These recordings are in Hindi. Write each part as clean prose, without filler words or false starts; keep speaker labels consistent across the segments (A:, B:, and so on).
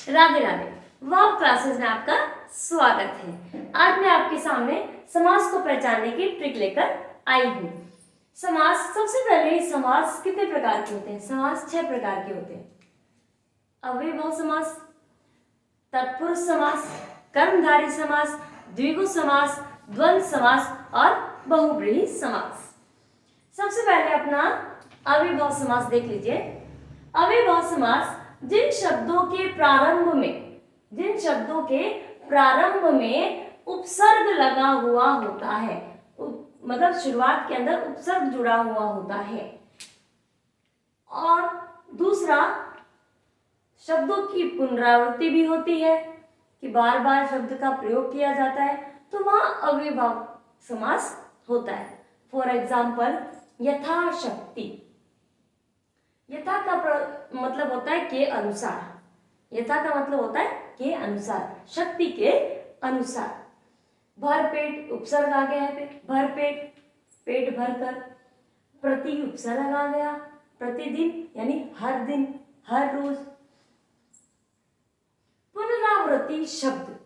A: राधे राधे। वाव क्लासेस में आपका स्वागत है। आज मैं आपके सामने समास को पहचानने की ट्रिक लेकर आई हूँ। समास, सबसे पहले समास कितने प्रकार के होते हैं? समास 6 प्रकार के होते हैं। अव्ययभाव समास, तत्पुरुष समास, कर्मधारय समास, द्विगु समास, द्वंद्व समास और बहुब्रीहि समास। सबसे पहले अपना अव्ययभाव समास देख लीजिए। अव्ययभाव समास जिन शब्दों के प्रारंभ में उपसर्ग लगा हुआ होता है, मतलब शुरुआत के अंदर उपसर्ग जुड़ा हुआ होता है, और दूसरा शब्दों की पुनरावृत्ति भी होती है कि बार बार शब्द का प्रयोग किया जाता है, तो वहां अव्ययभाव समास होता है। फॉर एग्जाम्पल, यथाशक्ति। यथा का मतलब होता है के अनुसार। यथा का मतलब होता है के अनुसार, शक्ति के अनुसार। भरपेट उपसर्ग आ गया है, भरपेट पेट भरकर। प्रति उपसर्ग आ गया, प्रतिदिन यानी हर दिन, हर रोज। पुनरावृत्ति शब्द,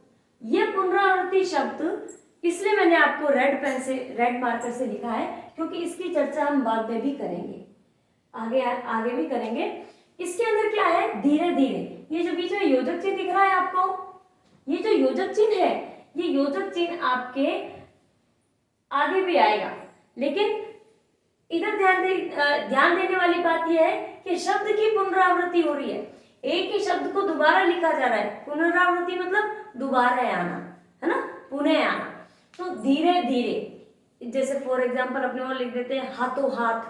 A: ये पुनरावृत्ति शब्द इसलिए मैंने आपको रेड मार्कर से लिखा है क्योंकि इसकी चर्चा हम बाद में भी करेंगे, आगे भी करेंगे। इसके अंदर क्या है? धीरे धीरे। ये जो बीच में योजक चिन्ह दिख रहा है आपको, ये जो योजक चिन्ह है, ये योजक चिन्ह आपके आगे भी आएगा, लेकिन इधर ध्यान देने वाली बात यह है कि शब्द की पुनरावृत्ति हो रही है। एक ही शब्द को दोबारा लिखा जा रहा है। पुनरावृत्ति मतलब दोबारा आना, है ना, पुनः आना। तो धीरे धीरे, जैसे फॉर एग्जाम्पल अपने वो लिख देते हैं हाथों हाथ,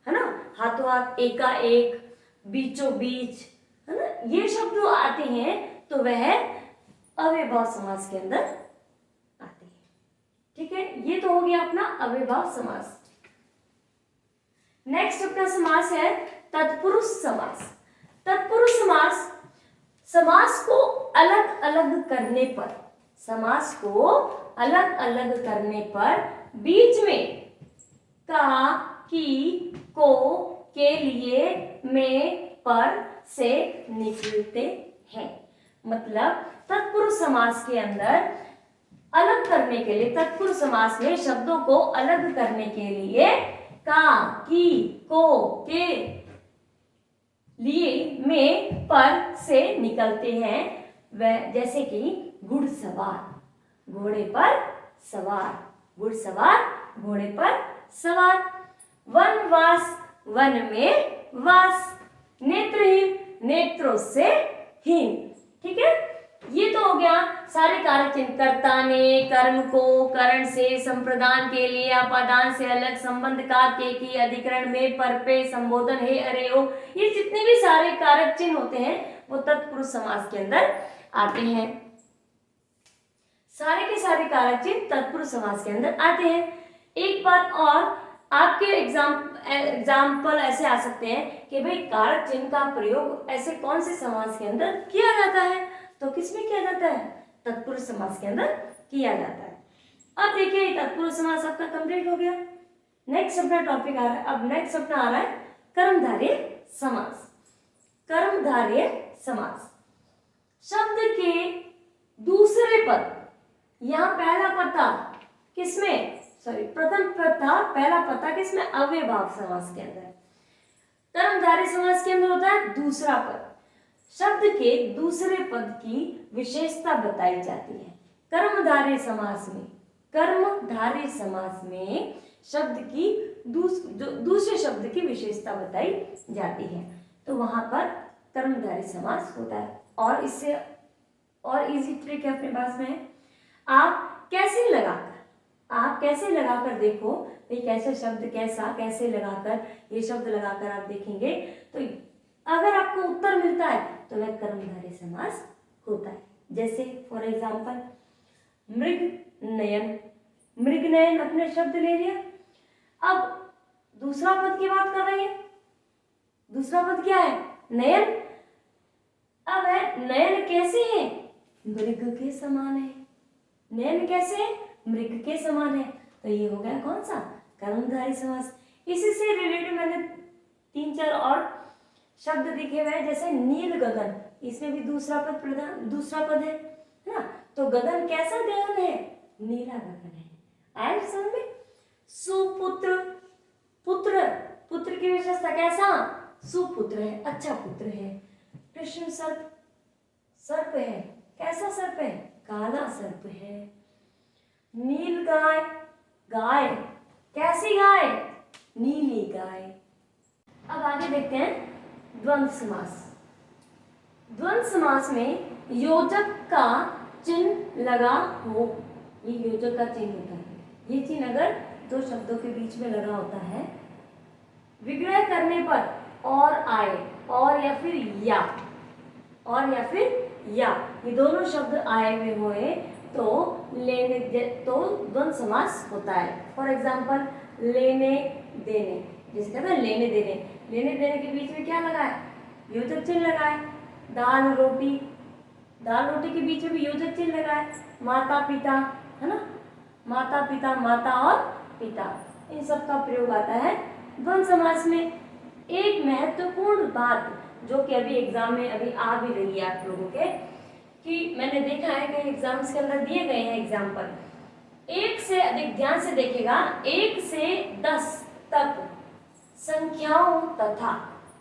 A: है ना, हाथों हाथ, एकाएक, बीचों बीच, है ना, ये शब्द जो आते हैं तो वह अव्ययभाव समास के अंदर आते हैं। ठीक है, ये तो हो गया अपना अव्ययभाव समास। नेक्स्ट अपना समास है तत्पुरुष समास। तत्पुरुष समास समास को अलग अलग करने पर, समास को अलग अलग करने पर बीच में का, की, को, के लिए, में, पर से निकलते हैं। मतलब तत्पुरुष समास के अंदर अलग करने के लिए, तत्पुरुष समास में शब्दों को अलग करने के लिए का, की, को, के लिए, में, पर से निकलते हैं। वह जैसे कि घुड़सवार, घोड़े पर सवार, घुड़सवार, घोड़े पर सवार। वनवास, वन में वास। नेत्रहीन, नेत्रों से हीन। ठीक है, ये तो हो गया सारे कारक चिन्ह। कर्ता ने कर्म को करण से, संप्रदान के लिए, अपादान से अलग, संबंध का, के की, अधिकरण में, पर पे, संबोधन, हे, अरे, ओ, ये जितने भी सारे कारक चिन्ह होते हैं वो तत्पुरुष समास के अंदर आते हैं। सारे के सारे कारक चिन्ह तत्पुरुष समास के अंदर आते हैं। एक बात और, आपके एग्जाम्पल ऐसे आ सकते हैं कि भाई कारक चिन्ह का प्रयोग ऐसे कौन से समास के अंदर किया जाता है? तो किसमें किया जाता है? तत्पुरुष समास के अंदर किया जाता है। अब देखिए तत्पुरुष समास आपका कंप्लीट हो गया। नेक्स्ट अपना टॉपिक आ रहा है, अब नेक्स्ट अपना आ रहा है कर्मधारय समास। कर्मधारय समास, शब्द के दूसरे पद, यहाँ पहला पद था किसमें? प्रथम पद था, पहला पद था किसमें? अव्ययभाव समास के अंदर। कर्मधारय समास के अंदर होता है दूसरा पद। शब्द के दूसरे पद की विशेषता बताई जाती है। कर्मधारय समास में, कर्मधारय समास में शब्द की दूसरे शब्द की विशेषता बताई जाती है, तो वहां पर कर्मधारय समास होता है। और इससे और इजी ट्रिक है अपने पास में, आप कैसे लगाकर देखो भाई, कैसे शब्द कैसे लगाकर, ये शब्द लगाकर आप देखेंगे तो अगर आपको उत्तर मिलता है तो वह कर्मधारय समास होता है। जैसे फॉर एग्जाम्पल मृगनयन, मृगनयन अपने शब्द ले लिया। अब दूसरा पद की बात कर रही है, दूसरा पद क्या है? नयन। अब है नयन कैसे है? मृग के समान है। नयन कैसे है? मृग के समान है। तो ये हो गया कौन सा? कर्मधारय समास। इसी से रिलेटेड मैंने 3-4 और शब्द दिखे हुए हैं, जैसे नील गगन, इसमें भी दूसरा पद है ना। तो गगन कैसा गगन है? नीला गगन है। आया समझ में? सुपुत्र, पुत्र, पुत्र की विशेषता कैसा? सुपुत्र है, अच्छा पुत्र है। कृष्ण सर्प, सर्प है, कैसा सर्प है? काला सर्प है। नील गाय, गाय, कैसी गाय? नीली गाय। अब आगे देखते हैं द्वंद्व समास। द्वंद्व समास में योजक का चिन्ह लगा हो, ये योजक का चिन्ह होता है। ये चिन्ह अगर दो शब्दों के बीच में लगा होता है, विग्रह करने पर और आए, और या फिर या, और या फिर या, ये दोनों शब्द आए हुए होए तो लेने तो द्वंद्व समास होता है। फॉर एग्जाम्पल लेने देने, जैसे कहते हैं लेने देने, लेने देने के बीच में क्या लगा है? योजक चिन्ह लगा है। दाल रोटी, दाल रोटी के बीच में भी योजक चिन्ह लगा है। माता पिता, है ना, माता पिता, माता और पिता, इन सब का प्रयोग आता है द्वंद्व समास में। एक महत्वपूर्ण बात जो कि अभी एग्जाम में अभी आ भी रही है आप लोगों के, कि मैंने देखा है कई एग्जाम्स के अंदर दिए गए हैं एग्जाम्पल, एक से अधिक, ध्यान से देखेगा, 1 से 10 तक संख्याओं तथा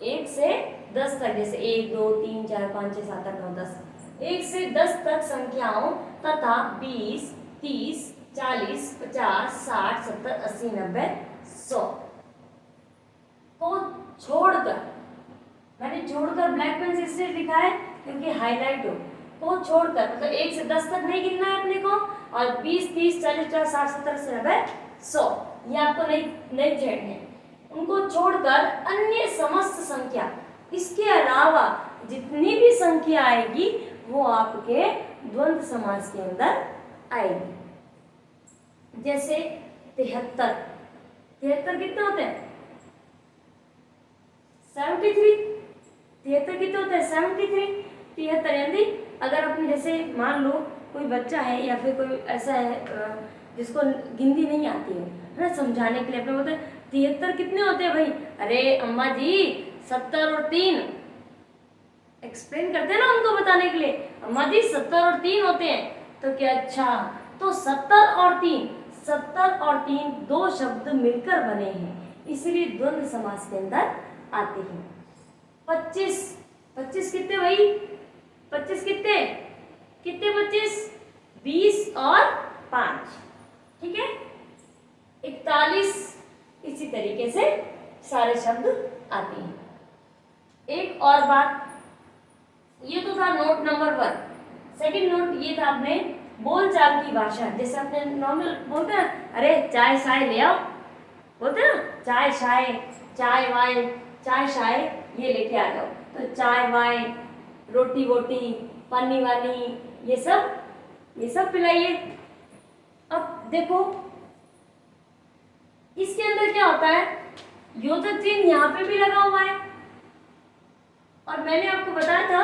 A: 1 से 10 तक, जैसे 1 2 3 4 5 6 7 8 9 10, 1 से 10 तक संख्याओं तथा 20 30 40 50 60 70 80 90 100 को छोड़कर, मैंने छोड़कर ब्लैक पेन से इसलिए लिखा है क्योंकि हाईलाइट हो, को छोड़कर, मतलब 1 से 10 तक नहीं गिनना है अपने को, और 20 30 40 50 60 70 80 90 100 ये आपको नहीं छेड़ने हैं। उनको छोड़कर अन्य समस्त संख्या, इसके अलावा जितनी भी संख्या आएगी वो आपके द्वंद्व समास के अंदर आएगी। जैसे 73, 73 कितने होते हैं? 73, 73 कितने होते हैं? 73, 73 यानी अगर अपने, जैसे मान लो कोई बच्चा है या फिर कोई ऐसा है जिसको गिनती नहीं आती है ना, समझाने के लिए अपने बोलते हैं 73 कितने होते हैं भाई? अरे अम्मा जी 70 और 3, एक्सप्लेन करते हैं ना उनको बताने के लिए, अम्मा जी 70 और 3 होते हैं। तो क्या, अच्छा, तो 70 और 3, 70 और 3 दो शब्द मिलकर बने हैं, इसलिए द्वंद्व समास के अंदर आते हैं। 25, 25 कितने भाई? 25 कितने कितने? 25, 20 और 5, ठीक है। 41, इसी तरीके से सारे शब्द आते हैं। एक और बात, ये तो था नोट नंबर 1। सेकंड नोट ये था अपने बोलचाल की भाषा, जैसे अपने नॉर्मल बोलते हैं, अरे चाय शाय ले आओ, बोलते हैं ना, चाय शाय, चाय वाय, चाय शाय ये लेके आ जाओ, तो चाय वाय, रोटी वोटी, पानी वानी, ये सब पिलाइए। अब देखो इसके अंदर क्या होता है, योजक चिन्ह यहाँ पे भी लगा हुआ है, और मैंने आपको बताया था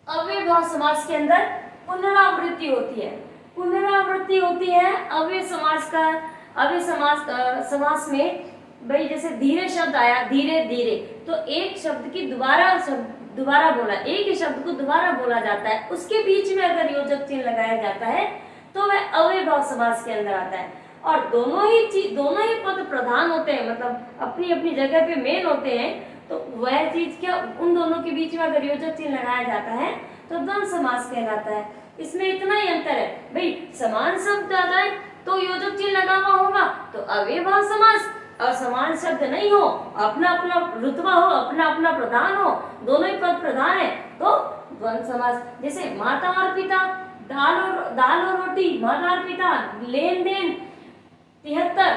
A: अव्ययभाव समास के अंदर पुनरावृत्ति होती है। पुनरावृत्ति होती है अव्यय समास का, अव्यय समास में भाई, जैसे धीरे शब्द आया, धीरे धीरे, तो एक शब्द की दोबारा बोला, एक ही शब्द को दोबारा बोला जाता है, उसके बीच में अगर योजक चिन्ह लगाया जाता है तो वह अव्ययभाव समास के अंदर आता है। और दोनों ही पद प्रधान होते हैं, मतलब अपनी अपनी जगह पे मेन होते हैं, तो वह चीज क्या, उन दोनों के बीच में अगर योजक चिन्ह लगाया जाता है तो द्वंद्व समास कहलाता है। इसमें इतना ही अंतर है भाई, समान शब्द आ जाए तो योजक चिन्ह लगा हुआ होगा तो अव्ययभाव समास, और समान शब्द नहीं हो, अपना अपना रुतबा हो, अपना अपना प्रधान हो, दोनों ही पद प्रधान है तो द्वंद्व समास। जैसे माता और पिता, दाल और रोटी, माता और पिता, लेन देन, 73,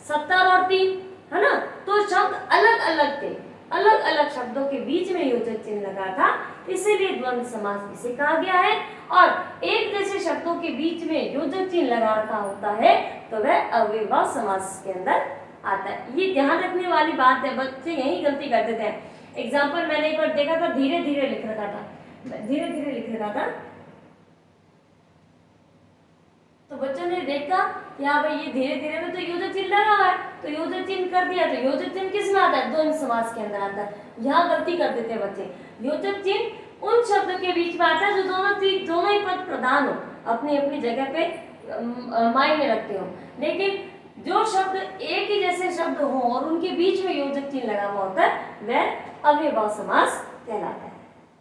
A: 70 और 3, है ना, तो शब्द अलग अलग थे, अलग अलग शब्दों के बीच में योजक चिन्ह लगा था, इसीलिए द्वंद्व समास इसे कहा गया है। और एक जैसे शब्दों के बीच में योजक चिन्ह लगा रखा होता है तो वह अव्ययभाव समास के अंदर आता है। ये ध्यान रखने वाली बात है, बच्चे यही गलती करते थे। एग्जाम्पल मैंने एक बार देखा था, धीरे धीरे लिख रखा था, धीरे धीरे लिख रखा था, तो बच्चों ने देखा कि हाँ भाई ये धीरे धीरे में तो योजक चिन्ह लगा हुआ है, तो योजक चिन्ह कर दिया। तो योजक चिन्ह किस में आता है? द्वंद्व समास के अंदर आता है। यहाँ गलती कर देते हैं बच्चे। योजक चिन्ह उन शब्दों के बीच में आता है जो दोनों ही पद प्रधान हो, अपनी अपनी जगह पे मायने रखते हो। लेकिन जो शब्द एक ही जैसे शब्द हो और उनके बीच में योजक चिन्ह लगा हुआ होता है, वह अव्ययभाव समास कहलाता है।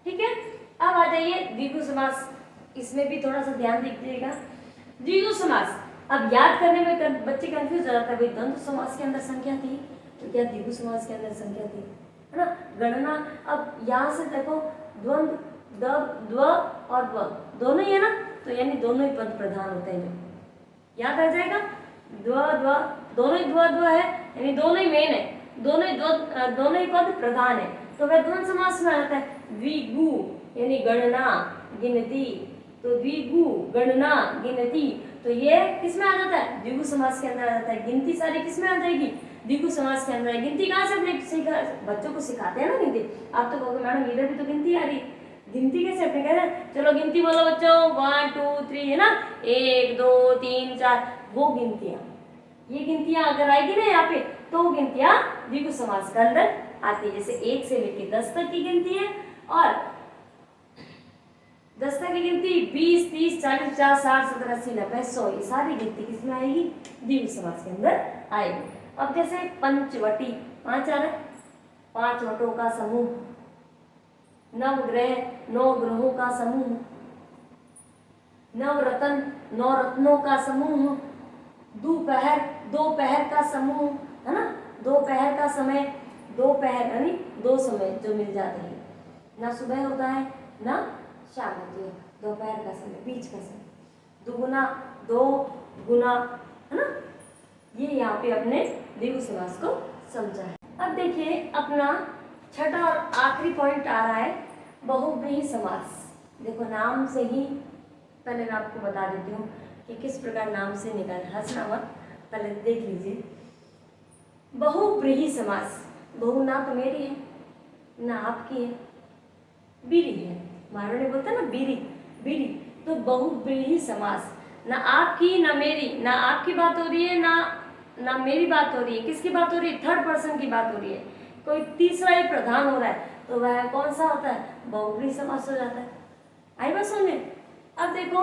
A: ठीक है, अब आ जाइए द्विगु समास। इसमें भी थोड़ा सा ध्यान दीजिएगा। द्विगु समास, अब याद करने में बच्चे कंफ्यूज हो जाता है, भाई द्वंद्व समास के अंदर संख्या थी तो क्या द्विगु समास के अंदर संख्या थी, है ना? गणना, अब यहाँ से देखो द्वंद्व, द्व और द्व दोनों ही है ना, तो यानी दोनों ही पद प्रधान होते हैं। जो याद आ जाएगा, द्व दोनों ही द्व है, यानी दोनों ही मेन है, दोनों ही पद प्रधान है, तो वह द्वंद्व समास में आता है। द्विगु यानी गणना, गिनती, तो द्विगु गणना गिनती, तो ये किस में आ जाता है? द्विगु समास के अंदर आ जाता है। गिनती सारी किस में आ जाएगी? द्विगु समास के अंदर। गिनती कहाँ से अपने बच्चों को सिखाते हैं ना गिनती। आप तो कहोगे मैडम इधर भी तो गिनती आ रही, गिनती कैसे अपने कह रहे हैं? चलो गिनती बोलो बच्चों, 1 2 3 है ना, 1 2 3 4, वो गिनतियां, ये गिनतियां अगर आएगी ना यहाँ पे, तो वो गिनतियां द्विगु समास के अंदर आती है। जैसे 1 से लेकर 10 तक की गिनती है, और 10 तक की गिनती 20 30 40 50 60 70 80 90 100, ये सारी गिनती किसमें आएगी? द्विगु समास के अंदर आएगी। अब जैसे पंचवटी, 5 आ रहा है, 5 वटों का समूह, नवग्रह 9 ग्रहों का समूह, नवरत्न 9 रत्नों का समूह, दोपहर 2 पहर का समूह, है ना? 2 पहर का समय, 2 पहर यानी 2 समय जो मिल जाते हैं, ना सुबह होता है ना शाम होती है, दोपहर का समय, बीच का समय, दुगुना 2 गुना, है ना? ये यहाँ पे अपने द्विगु समास को समझा है। अब देखिए अपना छठा और आखिरी पॉइंट आ रहा है बहुव्रीहि समास। देखो नाम से ही पहले मैं आपको बता देती हूँ कि किस प्रकार नाम से निकाल, हंसना मत, पहले देख लीजिए। बहुव्रीहि समास, बहु ना तो मेरी है ना आपकी है, बीरी है, मारवाड़ी बोलते हैं ना बीरी, बीरी, तो बहुव्रीहि समास, ना आपकी ना मेरी, ना आपकी बात हो रही है ना मेरी बात हो रही है, किसकी बात हो रही है? थर्ड पर्सन की बात हो रही है, कोई तीसरा ही प्रधान हो रहा है, तो वह कौन सा होता है? बहुव्रीहि समास हो जाता है। आई बात समझ में? अब देखो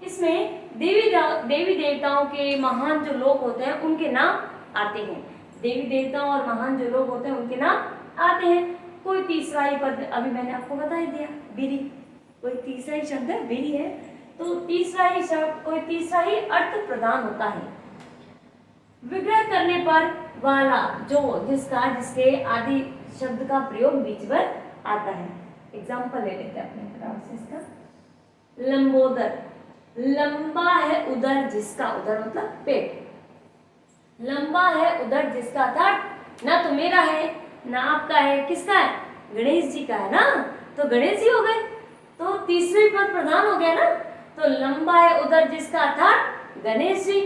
A: इसमें देवी देवताओं के महान जो लोग होते हैं उनके नाम आते हैं, देवी देवताओं और महान जो लोग होते हैं उनके नाम आते हैं। कोई तीसरा ही पद, अभी मैंने आपको बता ही दिया, बीरी, कोई तीसरा ही शब्द है, बीरी है, तो तीसरा ही शब्द, कोई तीसरा ही अर्थ प्रदान होता है। विग्रह करने पर वाला, जो जिसका जिसके आदि शब्द का प्रयोग बीच में आता है। एग्जाम्पल ले लेते हैं अपने तरफ से इसका। लंबोदर, लंबा है उदर जिसका, उदर मतलब पेट, लंबा है उदर जिसका, अर्थात ना तो मेरा है ना आपका है, किसका है? गणेश जी का है ना, तो गणेश जी हो गए, तो तीसरे पद प्रधान हो गया ना, तो लंबा है उदर जिसका, अर्थात गणेश जी।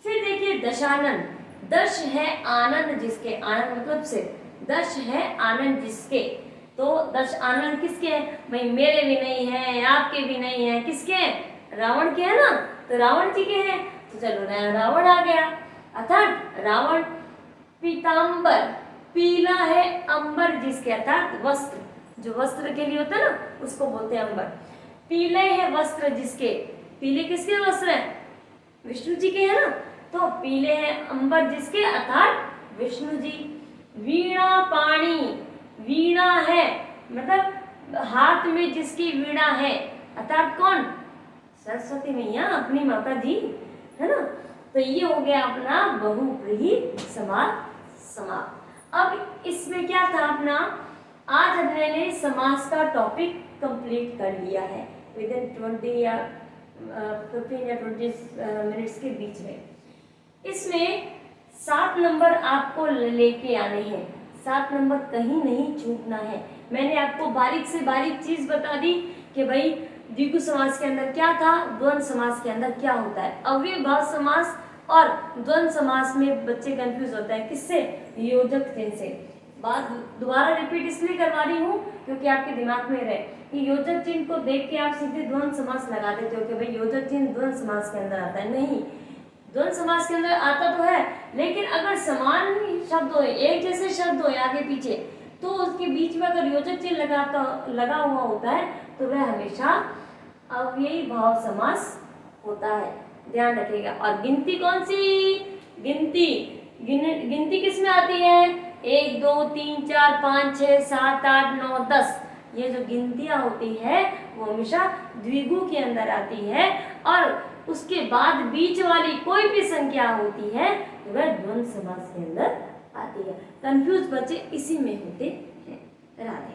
A: फिर देखिए दशानन, दश है आनंद जिसके, आनंद मतलब से, दश है आनंद जिसके, तो दश आनंद किसके हैं? भाई मेरे भी नहीं है, आपके भी नहीं है, किसके हैं? रावण के है ना, तो रावण जी के हैं, तो चलो रावण आ गया, अर्थात रावण। पीतांबर, पीला है अंबर जिसके, अर्थात वस्त्र, जो वस्त्र के लिए होता है ना उसको बोलते हैं अंबर। पीले है वस्त्र जिसके, पीले किसके वस्त्र हैं? विष्णु जी के है ना, तो पीले हैं अंबर जिसके, अर्थात विष्णु जी। वीणा पाणी, वीणा है मतलब हाथ में जिसकी वीणा है, अर्थात कौन? सरस्वती मैया, अपनी माता जी, है ना, तो ये हो गया अपना बहुव्रीहि समास समाप्त। अब इसमें क्या था अपना, आज हमने समास का टॉपिक कंप्लीट कर लिया है विद इन 20 या 15 या 20 मिनट्स के बीच में। इसमें 7 नंबर आपको लेके आने हैं, 7 नंबर कहीं नहीं छूटना है। मैंने आपको बारीक से बारीक चीज बता दी कि भाई द्विगु समास के अंदर क्या था, द्वंद्व समास के अंदर क्या होता है। अव्ययभाव समास और द्वंद्व समास में बच्चे कंफ्यूज होता है, किससे? योजक चिन्ह से। बात दोबारा रिपीट इसलिए करवा रही हूँ क्योंकि आपके दिमाग में रहे कि योजक चिन्ह को देख के आप सीधे द्वंद्व समास लगा देते हो कि भाई योजक चिन्ह द्वंद्व समास के अंदर आता है। नहीं, द्वंद्व समास के अंदर आता तो है, लेकिन अगर समान शब्द हो, एक जैसे शब्द हो आगे पीछे, तो उसके बीच में अगर योजक चिन्ह लगा हुआ होता है तो वह हमेशा अव्ययी भाव समास होता है, ध्यान रखिएगा। और गिनती कौन सी? गिनती किस में आती है? 1 2 3 4 5 6 7 8 9 10। ये जो गिनतियां होती है वो हमेशा द्विगु के अंदर आती है, और उसके बाद बीच वाली कोई भी संख्या होती है तो वह द्वंद्व समास के अंदर आती है। कंफ्यूज बच्चे इसी में होते हैं। राधे राधे।